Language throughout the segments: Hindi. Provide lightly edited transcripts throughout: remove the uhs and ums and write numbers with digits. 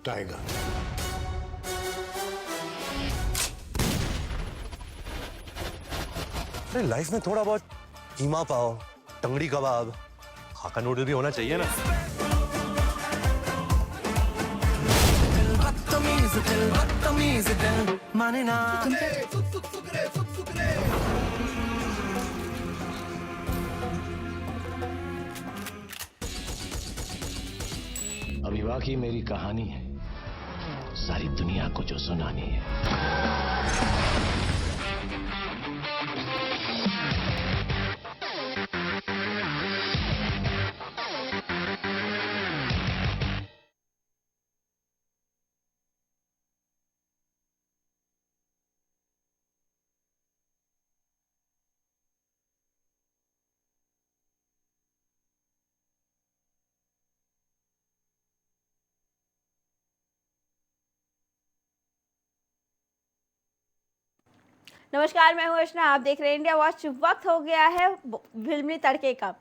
टाइगर। अरे लाइफ में थोड़ा बहुत कीमा पाव, टंगड़ी कबाब, हाका नूडल भी होना चाहिए ना। माने ना। अभी बाकी मेरी कहानी है, सारी दुनिया को जो सुनानी है। नमस्कार, मैं हूं अर्चना। आप देख रहे हैं इंडिया वॉच। वक्त हो गया है फिल्मी तड़के का।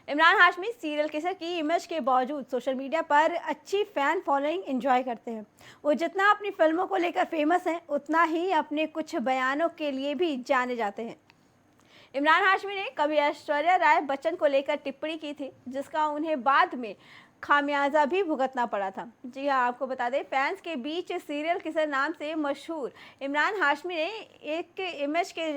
इमरान हाशमी सीरियल किसर की इमेज के बावजूद सोशल मीडिया पर अच्छी फैन फॉलोइंग एंजॉय करते हैं। वो जितना अपनी फिल्मों को लेकर फेमस हैं, उतना ही अपने कुछ बयानों के लिए भी जाने जाते हैं। इमरान हाशमी ने कभी ऐश्वर्या राय बच्चन को लेकर टिप्पणी की थी, जिसका उन्हें बाद में खामियाजा भी भुगतना पड़ा था। जी हाँ, आपको बता दें, फैंस के बीच सीरियल किसर नाम से मशहूर इमरान हाशमी ने एक इमेज के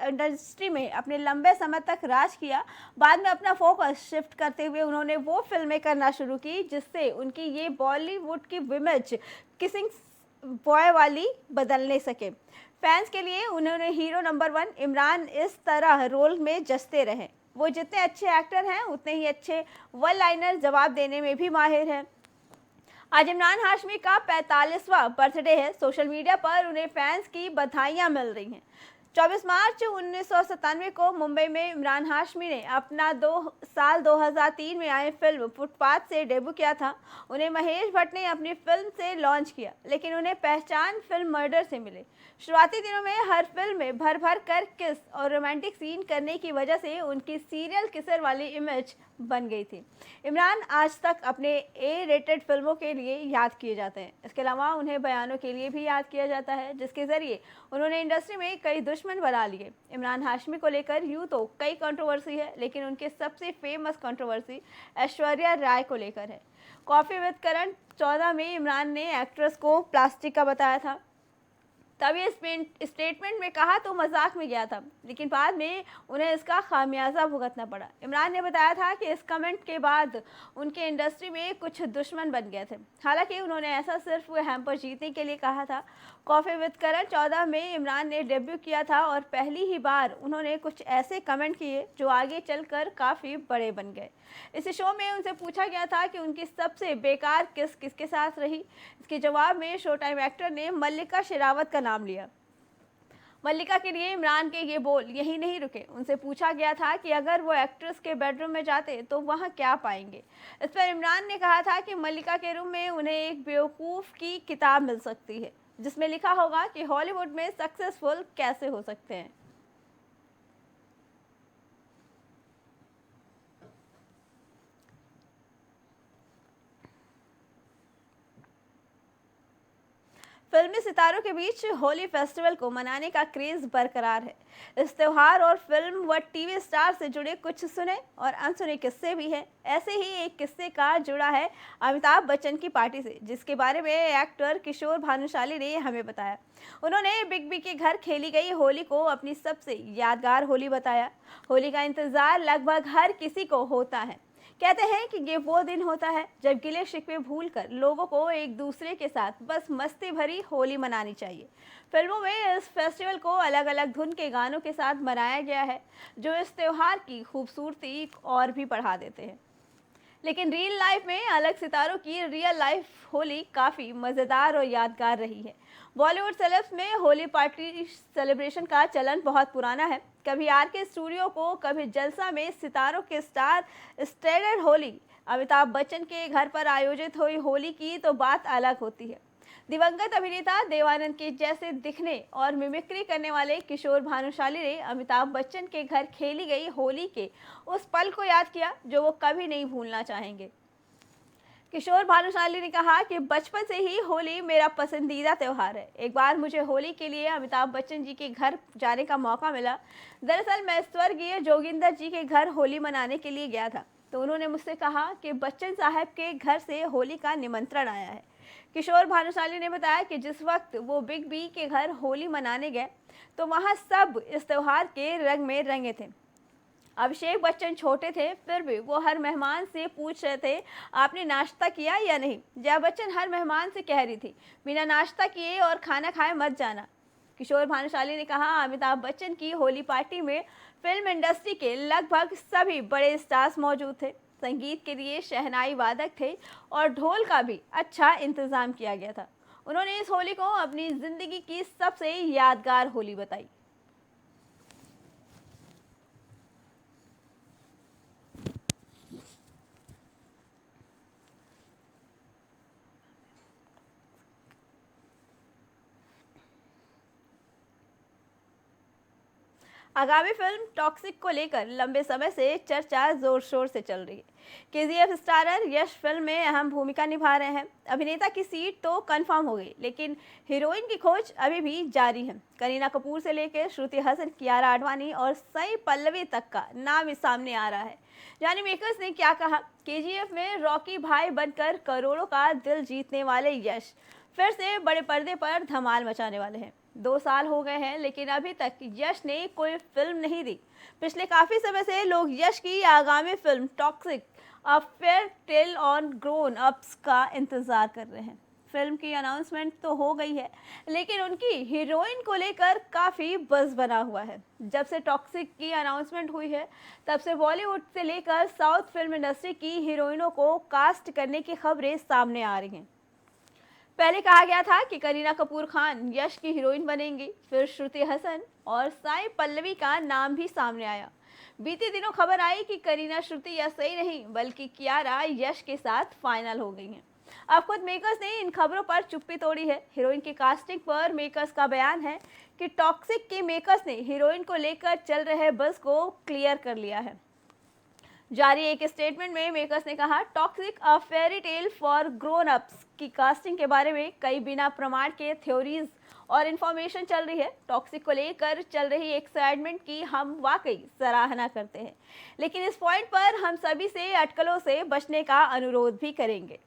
इंडस्ट्री में अपने लंबे समय तक राज किया। बाद में अपना फोकस शिफ्ट करते हुए उन्होंने वो फिल्में करना शुरू की जिससे उनकी ये बॉलीवुड की इमेज किसिंग बॉय वाली बदलने सके। फैंस के लिए उन्होंने हीरो नंबर 1 इमरान इस तरह रोल में जचते रहे। वो जितने अच्छे एक्टर हैं, उतने ही अच्छे वन लाइनर जवाब देने में भी माहिर हैं। आज इमरान हाशमी का 45वां बर्थडे है। सोशल मीडिया पर उन्हें फैंस की बधाइयां मिल रही हैं। 24 मार्च 1997 को मुंबई में इमरान हाशमी ने अपना 2003 में आए फिल्म फुटपाथ से डेब्यू किया था। उन्हें महेश भट्ट ने अपनी फिल्म से लॉन्च किया, लेकिन उन्हें पहचान फिल्म मर्डर से मिले। शुरुआती दिनों में हर फिल्म में भर भर कर किस और रोमांटिक सीन करने की वजह से उनकी सीरियल किसर वाली इमेज बन गई थी। इमरान आज तक अपने ए रेटेड फिल्मों के लिए याद किए जाते हैं। इसके अलावा उन्हें बयानों के लिए भी याद किया जाता है, जिसके जरिए उन्होंने इंडस्ट्री में कई दुश्मन बना लिए। इमरान हाशमी को लेकर यूँ तो कई कंट्रोवर्सी है, लेकिन उनके सबसे फेमस कंट्रोवर्सी ऐश्वर्या राय को लेकर है। कॉफ़ी विद करण 14 में इमरान ने एक्ट्रेस को प्लास्टिक का बताया था। तब ये स्टेटमेंट में कहा तो मजाक में गया था, लेकिन बाद में उन्हें इसका खामियाजा भुगतना पड़ा। इमरान ने बताया था कि इस कमेंट के बाद उनके इंडस्ट्री में कुछ दुश्मन बन गए थे। हालांकि उन्होंने ऐसा सिर्फ हैम्पर जीतने के लिए कहा था। कॉफ़ी विद करण 14 में इमरान ने डेब्यू किया था और पहली ही बार उन्होंने कुछ ऐसे कमेंट किए जो आगे चलकर काफ़ी बड़े बन गए। इस शो में उनसे पूछा गया था कि उनकी सबसे बेकार किस किसके साथ रही। इसके जवाब में शो टाइम एक्टर ने मल्लिका शेरावत का नाम लिया। मल्लिका के लिए इमरान के ये बोल यही नहीं रुके। उनसे पूछा गया था कि अगर वो एक्ट्रेस के बेडरूम में जाते तो वहाँ क्या पाएंगे। इस पर इमरान ने कहा था कि मल्लिका के रूम में उन्हें एक बेवकूफ़ की किताब मिल सकती है, जिसमें लिखा होगा कि हॉलीवुड में सक्सेसफुल कैसे हो सकते हैं। फिल्मी सितारों के बीच होली फेस्टिवल को मनाने का क्रेज बरकरार है। इस त्यौहार और फिल्म व टीवी स्टार से जुड़े कुछ सुने और अनसुने किस्से भी हैं। ऐसे ही एक किस्से का जुड़ा है अमिताभ बच्चन की पार्टी से, जिसके बारे में एक्टर किशोर भानुशाली ने हमें बताया। उन्होंने बिग बी के घर खेली गई होली को अपनी सबसे यादगार होली बताया। होली का इंतजार लगभग हर किसी को होता है। कहते हैं कि ये वो दिन होता है जब गिले शिकवे भूलकर लोगों को एक दूसरे के साथ बस मस्ती भरी होली मनानी चाहिए। फिल्मों में इस फेस्टिवल को अलग अलग धुन के गानों के साथ मनाया गया है, जो इस त्यौहार की खूबसूरती और भी बढ़ा देते हैं। लेकिन रियल लाइफ में अलग सितारों की रियल लाइफ होली काफ़ी मज़ेदार और यादगार रही है। बॉलीवुड सेलेब्स में होली पार्टी सेलिब्रेशन का चलन बहुत पुराना है। कभी आरके स्टूडियो को, कभी जलसा में सितारों के स्टार स्टेडेड होली। अमिताभ बच्चन के घर पर आयोजित हुई होली की तो बात अलग होती है। दिवंगत अभिनेता देवानंद के जैसे दिखने और मिमिक्री करने वाले किशोर भानुशाली ने अमिताभ बच्चन के घर खेली गई होली के उस पल को याद किया जो वो कभी नहीं भूलना चाहेंगे। किशोर भानुशाली ने कहा कि बचपन से ही होली मेरा पसंदीदा त्यौहार है। एक बार मुझे होली के लिए अमिताभ बच्चन जी के घर जाने का मौका मिला। दरअसल मैं स्वर्गीय जोगिंदर जी के घर होली मनाने के लिए गया था, तो उन्होंने मुझसे कहा कि बच्चन साहब के घर से होली का निमंत्रण आया है। किशोर भानुशाली ने बताया कि जिस वक्त वो बिग बी के घर होली मनाने गए तो वहाँ सब इस त्यौहार के रंग में रंगे थे। अभिषेक बच्चन छोटे थे, फिर भी वो हर मेहमान से पूछ रहे थे, आपने नाश्ता किया या नहीं। जया बच्चन हर मेहमान से कह रही थी, बिना नाश्ता किए और खाना खाए मत जाना। किशोर भानुशाली ने कहा, अमिताभ बच्चन की होली पार्टी में फिल्म इंडस्ट्री के लगभग सभी बड़े स्टार्स मौजूद थे। संगीत के लिए शहनाई वादक थे और ढोल का भी अच्छा इंतजाम किया गया था। उन्होंने इस होली को अपनी जिंदगी की सबसे यादगार होली बताई। आगामी फिल्म टॉक्सिक को लेकर लंबे समय से चर्चा जोर शोर से चल रही है। केजीएफ स्टारर यश फिल्म में अहम भूमिका निभा रहे हैं। अभिनेता की सीट तो कंफर्म हो गई, लेकिन हीरोइन की खोज अभी भी जारी है। करीना कपूर से लेकर श्रुति हसन, कियारा आडवाणी और साई पल्लवी तक का नाम इस सामने आ रहा है। जानी मेकर्स ने क्या कहा, केजीएफ में रॉकी भाई बनकर करोड़ों का दिल जीतने वाले यश फिर से बड़े पर्दे पर धमाल मचाने वाले हैं। 2 साल हो गए हैं, लेकिन अभी तक यश ने कोई फिल्म नहीं दी। पिछले काफी समय से लोग यश की आगामी film Toxic a fairy tale on grown ups का इंतजार कर रहे हैं। फिल्म की अनाउंसमेंट तो हो गई है, लेकिन उनकी हीरोइन को लेकर काफी बज़ बना हुआ है। जब से टॉक्सिक की अनाउंसमेंट हुई है, तब से बॉलीवुड से लेकर साउथ फिल्म इंडस्ट्री की हीरोइनों को कास्ट करने की खबरें सामने आ रही हैं। पहले कहा गया था कि करीना कपूर खान यश की हीरोइन बनेंगी, फिर श्रुति हसन और साई पल्लवी का नाम भी सामने आया। बीते दिनों खबर आई कि करीना श्रुति या सही नहीं बल्कि कियारा यश के साथ फाइनल हो गई हैं। अब खुद मेकर्स ने इन खबरों पर चुप्पी तोड़ी है। हीरोइन की कास्टिंग पर मेकर्स का बयान है कि टॉक्सिक के मेकर्स ने हीरोइन को लेकर चल रहे बज़ को क्लियर कर लिया है। जारी एक स्टेटमेंट में मेकर्स ने कहा, Toxic a fairy tale for grown ups की कास्टिंग के बारे में कई बिना प्रमाण के थ्योरीज और इन्फॉर्मेशन चल रही है। टॉक्सिक को लेकर चल रही एक्साइटमेंट की हम वाकई सराहना करते हैं, लेकिन इस पॉइंट पर हम सभी से अटकलों से बचने का अनुरोध भी करेंगे।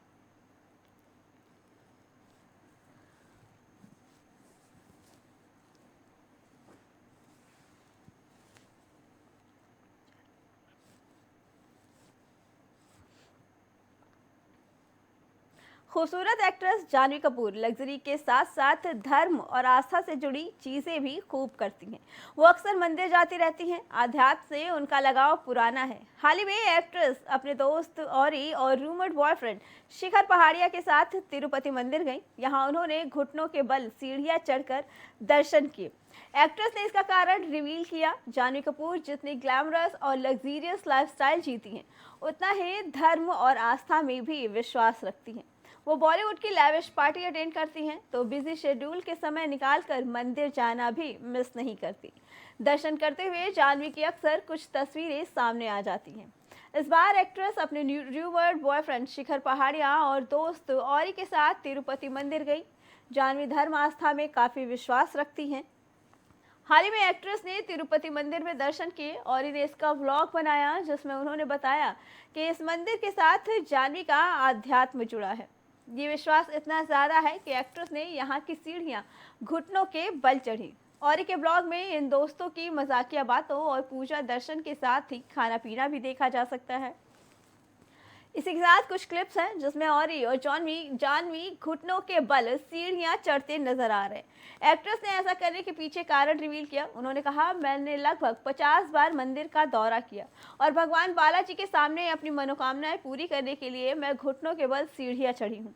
खूबसूरत एक्ट्रेस जानवी कपूर लग्जरी के साथ साथ धर्म और आस्था से जुड़ी चीज़ें भी खूब करती हैं। वो अक्सर मंदिर जाती रहती हैं। आध्यात्म से उनका लगाव पुराना है। हाल ही में एक्ट्रेस अपने दोस्त औरी और रूमर्ड बॉयफ्रेंड शिखर पहाड़िया के साथ तिरुपति मंदिर गई। यहाँ उन्होंने घुटनों के बल सीढ़ियाँ चढ़कर दर्शन किए। एक्ट्रेस ने इसका कारण रिवील किया। जानवी कपूर जितनी ग्लैमरस और लग्जीरियस लाइफस्टाइल जीती हैं, उतना ही धर्म और आस्था में भी विश्वास रखती हैं। वो बॉलीवुड की लैविश पार्टी अटेंड करती हैं, तो बिजी शेड्यूल के समय निकालकर मंदिर जाना भी मिस नहीं करती। दर्शन करते हुए जानवी की अक्सर कुछ तस्वीरें सामने आ जाती हैं। इस बार एक्ट्रेस अपने न्यूवर्ड बॉयफ्रेंड शिखर पहाड़िया और दोस्त औरी के साथ तिरुपति मंदिर गई। जानवी धर्म आस्था में काफ़ी विश्वास रखती हैं। हाल ही में एक्ट्रेस ने तिरुपति मंदिर में दर्शन किए और इन्हें इसका व्लॉग बनाया, जिसमें उन्होंने बताया कि इस मंदिर के साथ जानवी का आध्यात्म जुड़ा है। ये विश्वास इतना ज़्यादा है कि एक्ट्रेस ने यहाँ की सीढ़ियाँ घुटनों के बल चढ़ी। और के ब्लॉग में इन दोस्तों की मजाकिया बातों और पूजा दर्शन के साथ ही खाना पीना भी देखा जा सकता है। इसी के साथ कुछ क्लिप्स हैं जिसमें औरी और जानवी घुटनों के बल सीढ़ियां चढ़ते नजर आ रहे हैं। एक्ट्रेस ने ऐसा करने के पीछे कारण रिवील किया। उन्होंने कहा, मैंने लगभग 50 बार मंदिर का दौरा किया और भगवान बालाजी के सामने अपनी मनोकामनाएं पूरी करने के लिए मैं घुटनों के बल सीढ़ियां चढ़ी हूँ।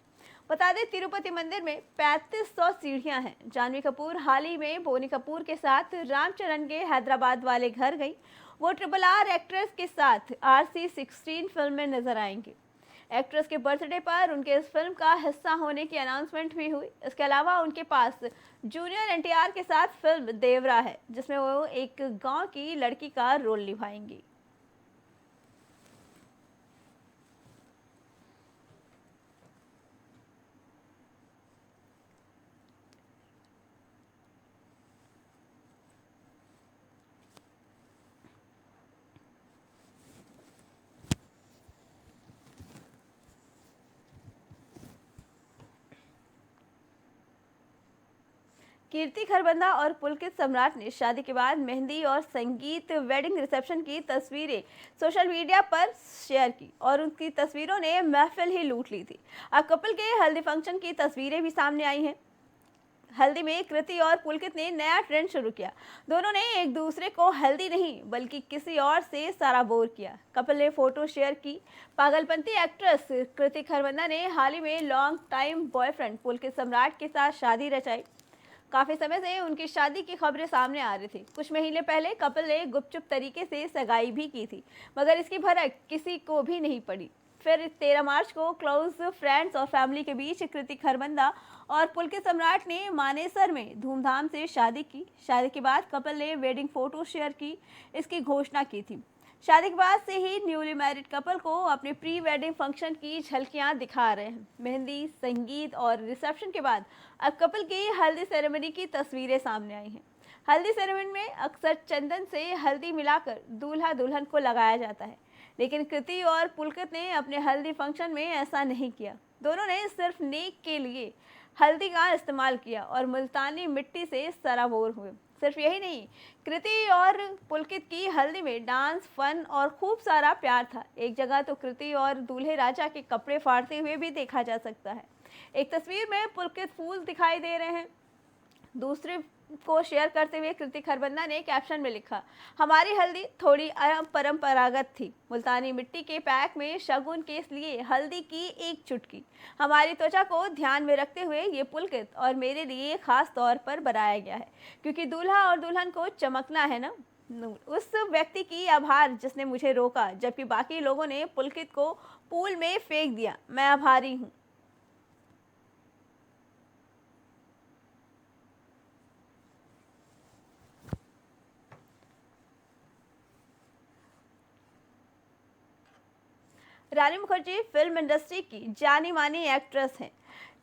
बता दें, तिरुपति मंदिर में 3500 सीढ़ियां हैं। जानवी कपूर हाल ही में बोनी कपूर के साथ रामचरण के हैदराबाद वाले घर गई। वो RRR एक्ट्रेस के साथ RC16 फिल्म में नजर आएंगी। एक्ट्रेस के बर्थडे पर उनके इस फिल्म का हिस्सा होने की अनाउंसमेंट भी हुई। इसके अलावा उनके पास जूनियर NTR के साथ फिल्म देवरा है, जिसमें वो एक गांव की लड़की का रोल निभाएंगी। कीर्ति खरबंदा और पुलकित सम्राट ने शादी के बाद मेहंदी और संगीत वेडिंग रिसेप्शन की तस्वीरें सोशल मीडिया पर शेयर की और उनकी तस्वीरों ने महफिल ही लूट ली थी। अब कपल के हल्दी फंक्शन की तस्वीरें भी सामने आई हैं। हल्दी में कृति और पुलकित ने नया ट्रेंड शुरू किया। दोनों ने एक दूसरे को हल्दी नहीं बल्कि किसी और से सराबोर किया। कपल ने फोटो शेयर की। पागलपंती एक्ट्रेस कृति खरबंदा ने हाल ही में long time boyfriend Pulkit Samrat के साथ शादी रचाई। काफी समय से उनकी शादी की खबरें सामने आ रही थी। कुछ महीने पहले कपल ने गुपचुप तरीके से सगाई भी की थी, मगर इसकी भनक किसी को भी नहीं पड़ी। फिर 13 मार्च को क्लोज फ्रेंड्स और फैमिली के बीच कृति खरबंदा और पुलकित सम्राट ने मानेसर में धूमधाम से शादी की। शादी के बाद कपल ने वेडिंग फोटो शेयर की, इसकी घोषणा की थी। शादी के बाद से ही न्यूली मैरिड कपल को अपने प्री वेडिंग फंक्शन की झलकियां दिखा रहे हैं। मेहंदी, संगीत और रिसेप्शन के बाद अब कपल की हल्दी सेरेमनी की तस्वीरें सामने आई हैं। हल्दी सेरेमनी में अक्सर चंदन से हल्दी मिलाकर दूल्हा दुल्हन को लगाया जाता है, लेकिन कृति और पुलकित ने अपने हल्दी फंक्शन में ऐसा नहीं किया। दोनों ने सिर्फ नेक के लिए हल्दी का इस्तेमाल किया और मुल्तानी मिट्टी से सराबोर हुए। सिर्फ यही नहीं, कृति और पुलकित की हल्दी में डांस, फन और खूब सारा प्यार था। एक जगह तो कृति और दूल्हे राजा के कपड़े फाड़ते हुए भी देखा जा सकता है। एक तस्वीर में पुलकित फूल दिखाई दे रहे हैं। दूसरे को शेयर करते हुए कृति खरबंदा ने कैप्शन में लिखा, हमारी हल्दी थोड़ी परंपरागत थी। मुल्तानी मिट्टी के पैक में शगुन के लिए हल्दी की एक चुटकी। हमारी त्वचा को ध्यान में रखते हुए ये पुलकित और मेरे लिए खास तौर पर बनाया गया है, क्योंकि दूल्हा और दुल्हन को चमकना है ना। उस व्यक्ति की आभार जिसने मुझे रोका, जबकि बाकी लोगों ने पुलकित को पूल में फेंक दिया। मैं आभारी हूँ। रानी मुखर्जी फिल्म इंडस्ट्री की जानी मानी एक्ट्रेस हैं।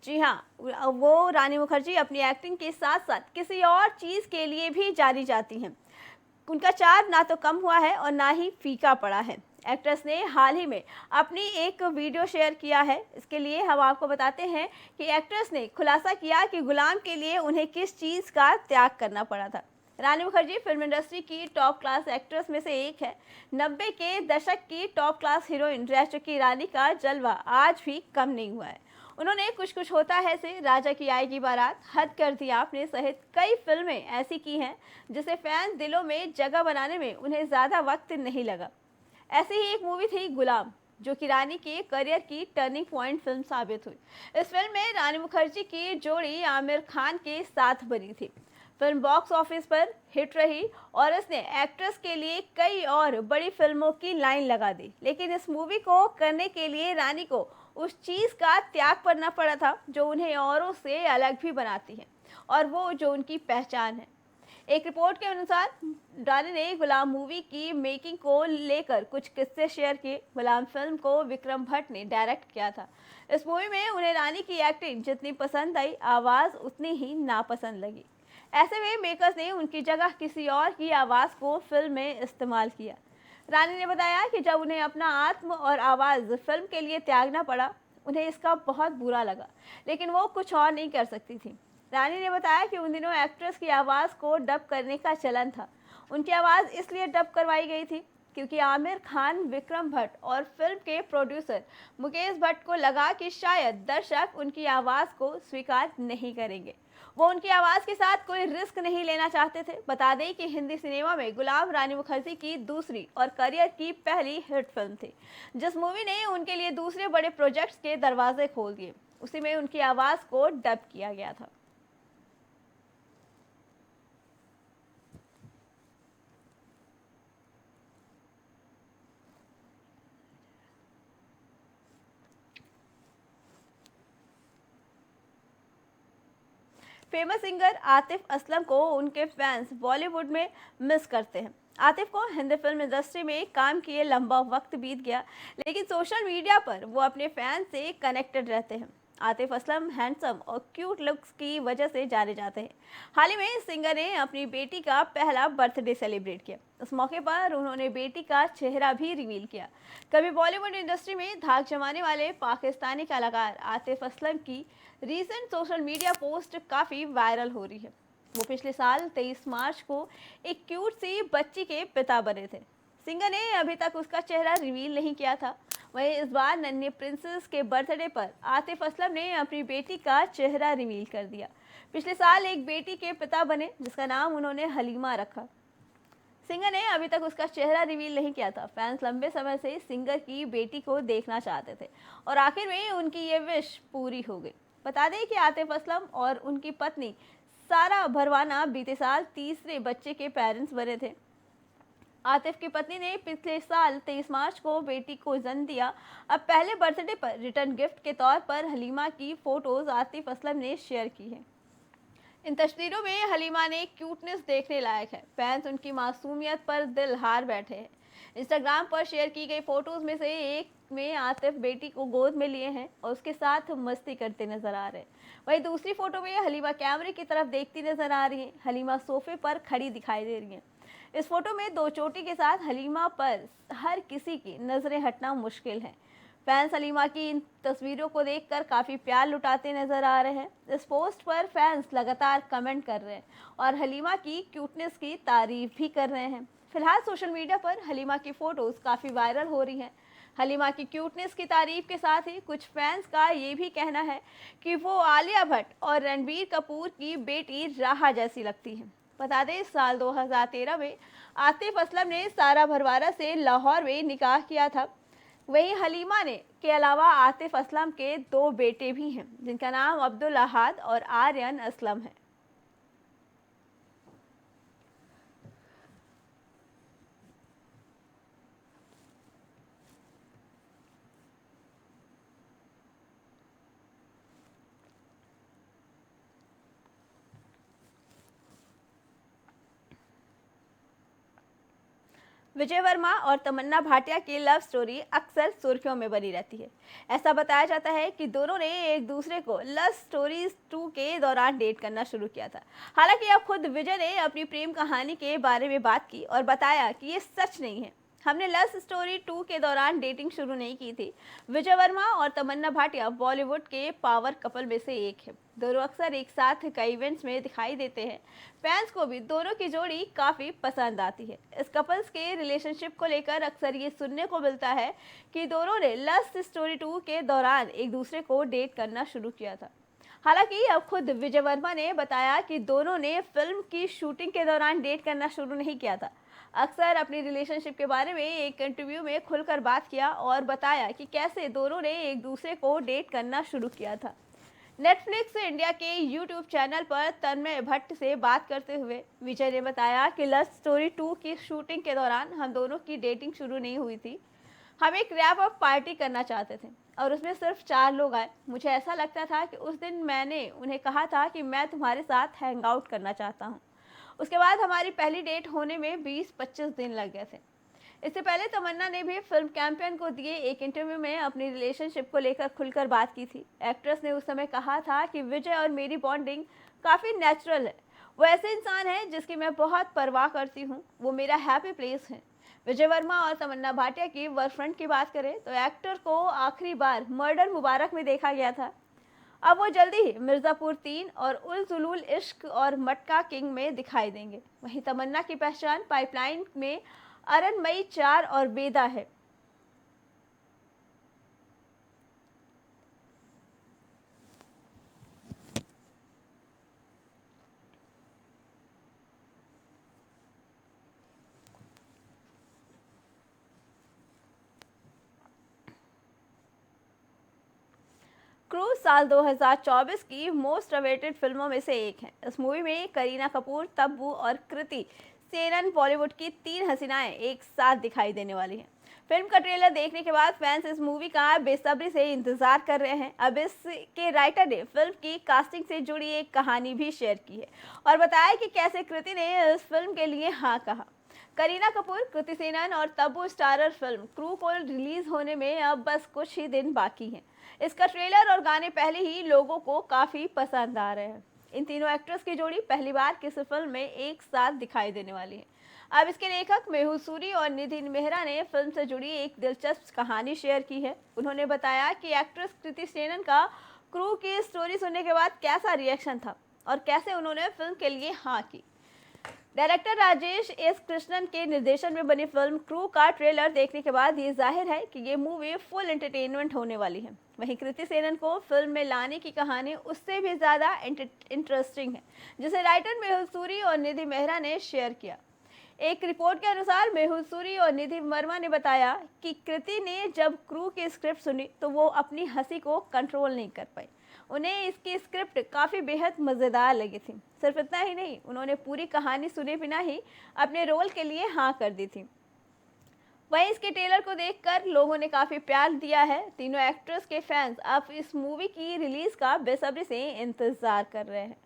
जी हाँ, वो रानी मुखर्जी अपनी एक्टिंग के साथ साथ किसी और चीज़ के लिए भी जानी जाती हैं। उनका चार्म ना तो कम हुआ है और ना ही फीका पड़ा है। एक्ट्रेस ने हाल ही में अपनी एक वीडियो शेयर किया है। इसके लिए हम आपको बताते हैं कि एक्ट्रेस ने खुलासा किया कि गुलाम के लिए उन्हें किस चीज़ का त्याग करना पड़ा था। रानी मुखर्जी फिल्म इंडस्ट्री की टॉप क्लास एक्ट्रेस में से एक है। 90 के दशक की टॉप क्लास हीरोइन रह चुकी रानी का जलवा आज भी कम नहीं हुआ है। उन्होंने कुछ कुछ होता है से, राजा की आएगी बारात, हद कर दी आपने सहित कई फिल्में ऐसी की हैं जिसे फैंस दिलों में जगह बनाने में उन्हें ज़्यादा वक्त नहीं लगा। ऐसी ही एक मूवी थी गुलाम, जो कि रानी के करियर की टर्निंग पॉइंट फिल्म साबित हुई। इस फिल्म में रानी मुखर्जी की जोड़ी आमिर खान के साथ बनी थी। फिल्म बॉक्स ऑफिस पर हिट रही और इसने एक्ट्रेस के लिए कई और बड़ी फिल्मों की लाइन लगा दी। लेकिन इस मूवी को करने के लिए रानी को उस चीज़ का त्याग करना पड़ा था जो उन्हें औरों से अलग भी बनाती है, और वो जो उनकी पहचान है। एक रिपोर्ट के अनुसार रानी ने गुलाम मूवी की मेकिंग को लेकर कुछ किस्से शेयर किए। गुलाम फिल्म को विक्रम भट्ट ने डायरेक्ट किया था। इस मूवी में उन्हें रानी की एक्टिंग जितनी पसंद आई, आवाज़ उतनी ही नापसंद लगी। ऐसे में मेकर्स ने उनकी जगह किसी और की आवाज़ को फिल्म में इस्तेमाल किया। रानी ने बताया कि जब उन्हें अपना आत्म और आवाज़ फिल्म के लिए त्यागना पड़ा, उन्हें इसका बहुत बुरा लगा, लेकिन वो कुछ और नहीं कर सकती थी। रानी ने बताया कि उन दिनों एक्ट्रेस की आवाज़ को डब करने का चलन था। उनकी आवाज़ इसलिए डब करवाई गई थी क्योंकि आमिर खान, विक्रम भट्ट और फिल्म के प्रोड्यूसर मुकेश भट्ट को लगा कि शायद दर्शक उनकी आवाज़ को स्वीकार नहीं करेंगे। वो उनकी आवाज़ के साथ कोई रिस्क नहीं लेना चाहते थे। बता दें कि हिंदी सिनेमा में गुलाम रानी मुखर्जी की दूसरी और करियर की पहली हिट फिल्म थी, जिस मूवी ने उनके लिए दूसरे बड़े प्रोजेक्ट्स के दरवाजे खोल दिए। उसी में उनकी आवाज़ को डब किया गया था। फेमस सिंगर आतिफ असलम को उनके फैंस बॉलीवुड में मिस करते हैं। आतिफ को हिंदी फिल्म इंडस्ट्री में काम किए लंबा वक्त बीत गया, लेकिन सोशल मीडिया पर वो अपने फैंस से कनेक्टेड रहते हैं। आतिफ असलम हैंडसम और क्यूट लुक्स की वजह से जाने जाते हैं। हाल ही में सिंगर ने अपनी बेटी का पहला बर्थडे सेलिब्रेट किया। उस मौके पर उन्होंने बेटी का चेहरा भी रिवील किया। कभी बॉलीवुड इंडस्ट्री में धाक जमाने वाले पाकिस्तानी कलाकार आतिफ असलम की रीसेंट सोशल मीडिया पोस्ट काफ़ी वायरल हो रही है। वो पिछले साल 23 मार्च को एक क्यूट सी बच्ची के पिता बने थे। सिंगर ने अभी तक उसका चेहरा रिवील नहीं किया था। वहीं इस बार नन्ही प्रिंसेस के बर्थडे पर आतिफ असलम ने अपनी बेटी का चेहरा रिवील कर दिया। पिछले साल एक बेटी के पिता बने जिसका नाम उन्होंने हलीमा रखा। सिंगर ने अभी तक उसका चेहरा रिवील नहीं किया था। फैंस लंबे समय से सिंगर की बेटी को देखना चाहते थे और आखिर में उनकी ये विश पूरी हो गई। बता दें कि आतिफ असलम और उनकी पत्नी सारा भरवाना बीते साल तीसरे बच्चे के पेरेंट्स बने थे। आतिफ की पत्नी ने पिछले साल 23 मार्च को बेटी को जन्म दिया। अब पहले बर्थडे पर रिटर्न गिफ्ट के तौर पर हलीमा की फोटोज आतिफ असलम ने शेयर की है। इन तस्वीरों में हलीमा ने क्यूटनेस देखने लायक है। फैंस उनकी मासूमियत पर दिल हार बैठे हैं। इंस्टाग्राम पर शेयर की गई फोटोज में से एक में आतिफ बेटी को गोद में लिए हैं और उसके साथ मस्ती करते नजर आ रहे हैं। वहीं दूसरी फोटो में हलीमा कैमरे की तरफ देखती नजर आ रही है। हलीमा सोफे पर खड़ी दिखाई दे रही है। इस फोटो में दो चोटी के साथ हलीमा पर हर किसी की नजरें हटना मुश्किल है। फैंस हलीमा की इन तस्वीरों को देखकर काफ़ी प्यार लुटाते नजर आ रहे हैं। इस पोस्ट पर फैंस लगातार कमेंट कर रहे हैं और हलीमा की क्यूटनेस की तारीफ भी कर रहे हैं। फिलहाल सोशल मीडिया पर हलीमा की फोटोज काफ़ी वायरल हो रही हैं। हलीमा की क्यूटनेस की तारीफ के साथ ही कुछ फैंस का ये भी कहना है कि वो आलिया भट्ट और रणबीर कपूर की बेटी राहा जैसी लगती हैं। बता दें साल 2013 में आतिफ असलम ने सारा भरवाना से लाहौर में निकाह किया था। वहीं हलीमा ने के अलावा आतिफ असलम के दो बेटे भी हैं जिनका नाम अब्दुल अहाद और आर्यन असलम है। विजय वर्मा और तमन्ना भाटिया की लव स्टोरी अक्सर सुर्खियों में बनी रहती है। ऐसा बताया जाता है कि दोनों ने एक दूसरे को लव स्टोरीज 2 के दौरान डेट करना शुरू किया था। हालांकि अब खुद विजय ने अपनी प्रेम कहानी के बारे में बात की और बताया कि ये सच नहीं है। हमने लव स्टोरी 2 के दौरान डेटिंग शुरू नहीं की थी। विजय वर्मा और तमन्ना भाटिया बॉलीवुड के पावर कपल में से एक है। दोनों अक्सर एक साथ कई इवेंट्स में दिखाई देते हैं। फैंस को भी दोनों की जोड़ी काफ़ी पसंद आती है। इस कपल्स के रिलेशनशिप को लेकर अक्सर ये सुनने को मिलता है कि दोनों ने लव स्टोरी 2 के दौरान एक दूसरे को डेट करना शुरू किया था। हालांकि अब खुद विजय वर्मा ने बताया कि दोनों ने फिल्म की शूटिंग के दौरान डेट करना शुरू नहीं किया था। अक्सर अपनी रिलेशनशिप के बारे में एक इंटरव्यू में खुलकर बात किया और बताया कि कैसे दोनों ने एक दूसरे को डेट करना शुरू किया था। नेटफ्लिक्स इंडिया के यूट्यूब चैनल पर तन्मय भट्ट से बात करते हुए विजय ने बताया कि लव स्टोरी 2 की शूटिंग के दौरान हम दोनों की डेटिंग शुरू नहीं हुई थी। हम एक रैप अप पार्टी करना चाहते थे और उसमें सिर्फ 4 लोग आए। मुझे ऐसा लगता था कि उस दिन मैंने उन्हें कहा था कि मैं तुम्हारे साथ हैंग आउट करना चाहता हूँ। उसके बाद हमारी पहली डेट होने में 20-25 दिन लग गए थे। इससे पहले तमन्ना ने भी फिल्म कैंपेन को दिए एक इंटरव्यू में अपनी रिलेशनशिप को लेकर खुलकर बात की थी। एक्ट्रेस ने उस समय कहा था कि विजय और मेरी बॉन्डिंग काफ़ी नेचुरल है। वो ऐसे इंसान है जिसकी मैं बहुत परवाह करती हूँ। वो मेरा हैप्पी प्लेस है। विजय वर्मा और तमन्ना भाटिया की वर्कफ्रंट की बात करें तो एक्टर को आखिरी बार मर्डर मुबारक में देखा गया था। अब वो जल्दी ही मिर्ज़ापुर 3 और उल जुलूल इश्क और मटका किंग में दिखाई देंगे। वहीं तमन्ना की पहचान पाइपलाइन में अरनमई 4 और बेदा है। क्रू साल 2024 की मोस्ट अवेटेड फिल्मों में से एक है। इस मूवी में करीना कपूर, तब्बू और कृति सेनन बॉलीवुड की 3 हसीनाएं एक साथ दिखाई देने वाली हैं। फिल्म का ट्रेलर देखने के बाद फैंस इस मूवी का बेसब्री से इंतजार कर रहे हैं। अब इसके राइटर ने फिल्म की कास्टिंग से जुड़ी एक कहानी भी शेयर की है और बताया कि कैसे कृति ने इस फिल्म के लिए हाँ कहा। करीना कपूर, कृति सेनन और तब्बू स्टारर फिल्म क्रू को रिलीज होने में अब बस कुछ ही दिन बाकी हैं। इसका ट्रेलर और गाने पहले ही लोगों को काफ़ी पसंद आ रहे हैं। इन तीनों एक्ट्रेस की जोड़ी पहली बार किसी फिल्म में एक साथ दिखाई देने वाली है। अब इसके लेखक मेहुल सूरी और निधि मेहरा ने फिल्म से जुड़ी एक दिलचस्प कहानी शेयर की है। उन्होंने बताया कि एक्ट्रेस कृति सेनन का क्रू की स्टोरी सुनने के बाद कैसा रिएक्शन था और कैसे उन्होंने फिल्म के लिए हाँ की। डायरेक्टर राजेश एस कृष्णन के निर्देशन में बनी फिल्म क्रू का ट्रेलर देखने के बाद ये जाहिर है कि ये मूवी फुल एंटरटेनमेंट होने वाली है। वहीं कृति सेनन को फिल्म में लाने की कहानी उससे भी ज़्यादा इंटरेस्टिंग है, जिसे राइटर मेहुल सूरी और निधि मेहरा ने शेयर किया। एक रिपोर्ट के अनुसार मेहुल सूरी और निधि वर्मा ने बताया कि कृति ने जब क्रू की स्क्रिप्ट सुनी तो वो अपनी हंसी को कंट्रोल नहीं कर पाई। उन्हें इसकी स्क्रिप्ट काफ़ी बेहद मज़ेदार लगी थी। सिर्फ इतना ही नहीं, उन्होंने पूरी कहानी सुने बिना ही अपने रोल के लिए हाँ कर दी थी। वहीं इसके ट्रेलर को देखकर लोगों ने काफ़ी प्यार दिया है। तीनों एक्ट्रेस के फैंस अब इस मूवी की रिलीज़ का बेसब्री से इंतज़ार कर रहे हैं।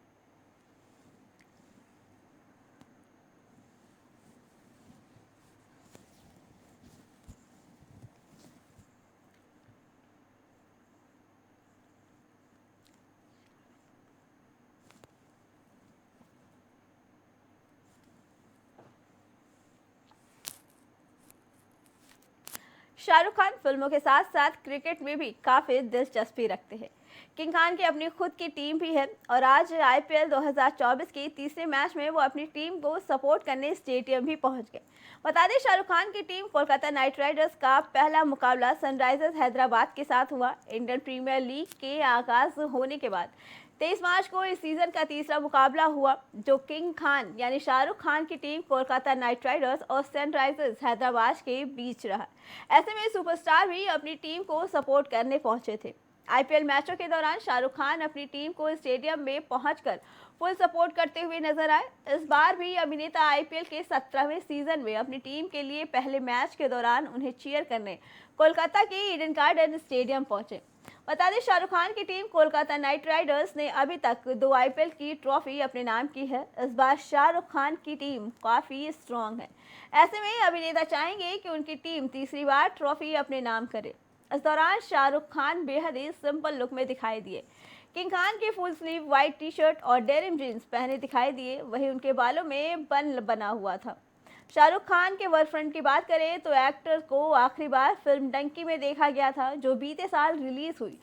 शाहरुख खान फिल्मों के साथ साथ क्रिकेट में भी काफ़ी दिलचस्पी रखते हैं। किंग खान की अपनी खुद की टीम भी है और आज आईपीएल 2024 के तीसरे मैच में वो अपनी टीम को सपोर्ट करने स्टेडियम भी पहुंच गए। बता दें, शाहरुख खान की टीम कोलकाता नाइट राइडर्स का पहला मुकाबला सनराइजर्स हैदराबाद के साथ हुआ। इंडियन प्रीमियर लीग के आगाज होने के बाद 23 मार्च को इस सीजन का तीसरा मुकाबला हुआ, जो किंग खान यानी शाहरुख खान की टीम कोलकाता नाइट राइडर्स और सनराइजर्स हैदराबाद के बीच रहा। ऐसे में सुपरस्टार भी अपनी टीम को सपोर्ट करने पहुंचे थे। आईपीएल मैचों के दौरान शाहरुख खान अपनी टीम को स्टेडियम में पहुंचकर फुल सपोर्ट करते हुए नजर आए। इस बार भी अभिनेता आईपीएल के 17वें सीजन में अपनी टीम के लिए पहले मैच के दौरान उन्हें चीयर करने कोलकाता के ईडन गार्डन स्टेडियम पहुंचे। बता दें, शाहरुख खान की टीम कोलकाता नाइट राइडर्स ने अभी तक 2 आईपीएल की ट्रॉफी अपने नाम की है। इस बार शाहरुख खान की टीम काफ़ी स्ट्रॉन्ग है। ऐसे में अभिनेता चाहेंगे कि उनकी टीम तीसरी बार ट्रॉफी अपने नाम करे। इस दौरान शाहरुख खान बेहद ही सिंपल लुक में दिखाई दिए। किंग खान की full sleeve white T shirt और डेनिम जीन्स पहने दिखाई दिए। वहीं उनके बालों में बन बना हुआ था। शाहरुख खान के वर्क फ्रंट की बात करें तो एक्टर को आखिरी बार फिल्म डंकी में देखा गया था, जो बीते साल रिलीज हुई।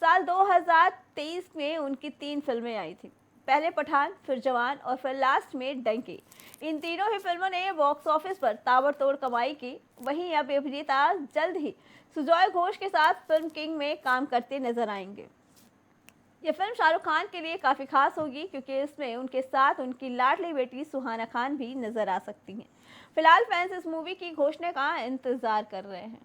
साल 2023 में उनकी 3 फिल्में आई थी, पहले पठान, फिर जवान और फिर लास्ट में डंकी। इन तीनों ही फिल्मों ने बॉक्स ऑफिस पर ताबड़तोड़ कमाई की। वहीं अब अभिनेता जल्द ही सुजॉय घोष के साथ फिल्म किंग में काम करते नजर आएंगे। ये फिल्म शाहरुख खान के लिए काफ़ी खास होगी, क्योंकि इसमें उनके साथ उनकी लाडली बेटी सुहाना खान भी नजर आ सकती हैं। फिलहाल फैंस इस मूवी की घोषणा का इंतजार कर रहे हैं।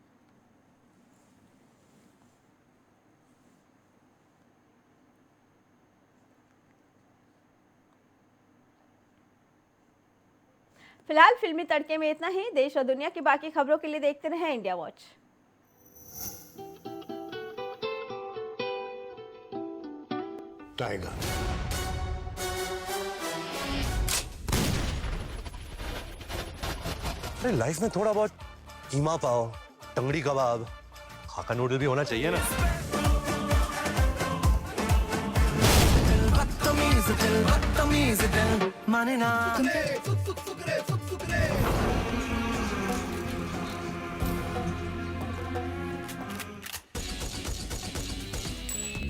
फिलहाल फिल्मी तड़के में इतना ही। देश और दुनिया की बाकी खबरों के लिए देखते रहें इंडिया वॉच। टाइगर अरे लाइफ में थोड़ा बहुत कीमा पाव, टंगड़ी कबाब, हाका नूडल भी होना चाहिए ना। माने ना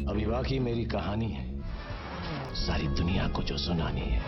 अभी बाकी मेरी कहानी है, सारी दुनिया को जो सुनानी है।